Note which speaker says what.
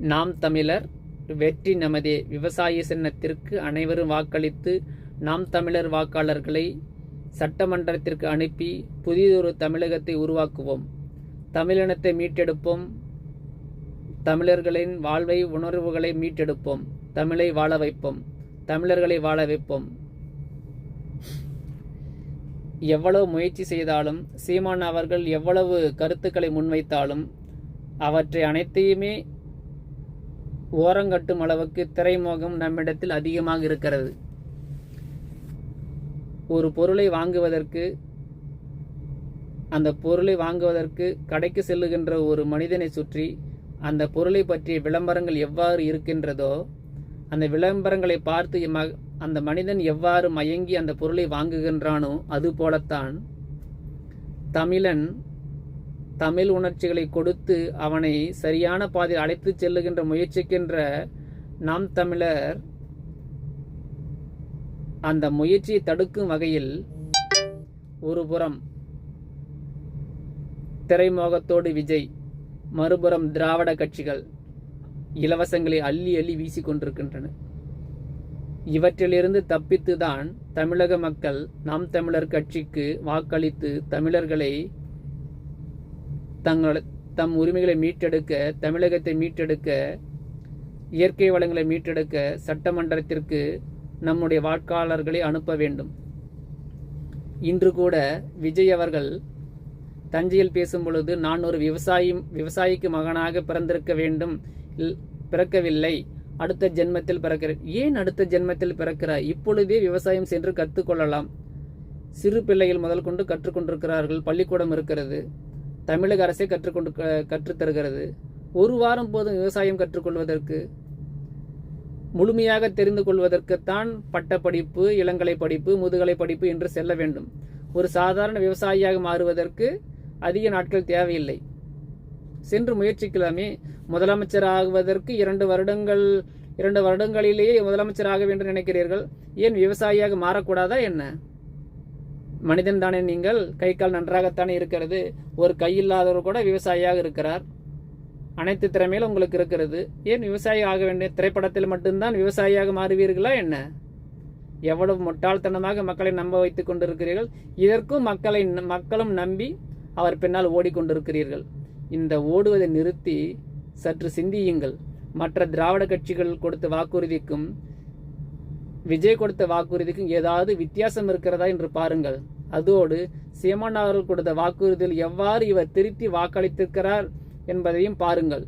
Speaker 1: நாம் தமிழர் வெற்றி நமதே விவசாய சின்னத்திற்கு அனைவரும் வாக்களித்து நாம் தமிழர் வாக்காளர்களை சட்டமன்றத்திற்கு அனுப்பி புதியதொரு தமிழகத்தை உருவாக்குவோம். தமிழினத்தை மீட்டெடுப்போம். தமிழர்களின் வாழ்வை உணர்வுகளை மீட்டெடுப்போம். தமிழை வாழ வைப்போம். தமிழர்களை வாழ வைப்போம். எவ்வளவு முயற்சி செய்தாலும், சீமான் அவர்கள் எவ்வளவு கருத்துக்களை முன்வைத்தாலும் அவற்றை அனைத்தையுமே ஓரங்கட்டும் அளவுக்கு திரைமோகம் நம்மிடத்தில் அதிகமாக இருக்கிறது. ஒரு பொருளை வாங்குவதற்கு, அந்த பொருளை வாங்குவதற்கு கடைக்கு செல்லுகின்ற ஒரு மனிதனை சுற்றி அந்த பொருளை பற்றிய விளம்பரங்கள் எவ்வாறு இருக்கின்றதோ, அந்த விளம்பரங்களை பார்த்து அந்த மனிதன் எவ்வாறு மயங்கி அந்த பொருளை வாங்குகின்றானோ அதுபோலத்தான் தமிழன் தமிழ் உணர்ச்சிகளை கொடுத்து அவனை சரியான பாதையில் அழைத்து செல்லுகின்ற முயற்சிக்கின்ற நாம் தமிழர் அந்த முயற்சியை தடுக்கும் வகையில் ஒருபுறம் திரைமோகத்தோடு விஜய், மறுபுறம் திராவிட கட்சிகள் இலவசங்களை அள்ளி அள்ளி வீசிக்கொண்டிருக்கின்றன. இவற்றிலிருந்து தப்பித்துதான் தமிழக மக்கள் நாம் தமிழர் கட்சிக்கு வாக்களித்து தமிழர்களை தம் உரிமைகளை மீட்டெடுக்க, தமிழகத்தை மீட்டெடுக்க, இயற்கை வளங்களை மீட்டெடுக்க சட்டமன்றத்திற்கு நம்முடைய வாக்காளர்களை அனுப்ப வேண்டும். இன்று கூட விஜய் அவர்கள் தஞ்சையில் பேசும் பொழுது, நான் ஒரு விவசாயிக்கு மகனாக பிறந்திருக்க வேண்டும், பிறக்கவில்லை, அடுத்த ஜென்மத்தில் பிறக்கிறேன். ஏன் அடுத்த ஜென்மத்தில் பிறக்கிறார்? இப்பொழுதே விவசாயம் சென்று கற்றுக்கொள்ளலாம். சிறு பிள்ளைகள் முதல் கொண்டு கற்றுக்கொண்டிருக்கிறார்கள். பள்ளிக்கூடம் இருக்கிறது. தமிழக அரசே கற்றுத்தருகிறது. ஒரு வாரம் போதும் விவசாயம் கற்றுக்கொள்வதற்கு. முழுமையாக தெரிந்து கொள்வதற்குத்தான் பட்டப்படிப்பு, இளங்கலை படிப்பு, முதுகலை படிப்பு என்று செல்ல வேண்டும். ஒரு சாதாரண விவசாயியாக மாறுவதற்கு அதிக நாட்கள் தேவையில்லை. சென்று முயற்சிக்கலாமே. முதலமைச்சர் ஆகுவதற்கு 2 வருடங்களிலேயே முதலமைச்சர் ஆக வேண்டும் நினைக்கிறீர்கள். ஏன் விவசாயியாக மாறக்கூடாதா என்ன? மனிதன் தானே நீங்கள். கை கால் நன்றாகத்தானே இருக்கிறது. ஒரு கை இல்லாதவர் கூட விவசாயியாக இருக்கிறார். அனைத்து திறமையிலும் உங்களுக்கு இருக்கிறது. ஏன் விவசாயி ஆக வேண்டிய? திரைப்படத்தில் மட்டும்தான் விவசாயியாக மாறுவீர்களா என்ன? எவ்வளவு முட்டாள்தனமாக மக்களை நம்ப வைத்துக் கொண்டிருக்கிறீர்கள். இதற்கும் மக்களும் நம்பி அவர் பின்னால் ஓடிக்கொண்டிருக்கிறீர்கள். இந்த ஓடுவதை நிறுத்தி சற்று சிந்தியுங்கள். மற்ற திராவிட கட்சிகள் கொடுத்த வாக்குறுதிக்கும் விஜய் கொடுத்த வாக்குறுதிக்கும் ஏதாவது வித்தியாசம் இருக்கிறதா என்று பாருங்கள். அதோடு சீமான் அவர்கள் கொடுத்த வாக்குறுதியில் எவ்வாறு இவர் திருத்தி வாக்களித்திருக்கிறார் என்பதையும் பாருங்கள்.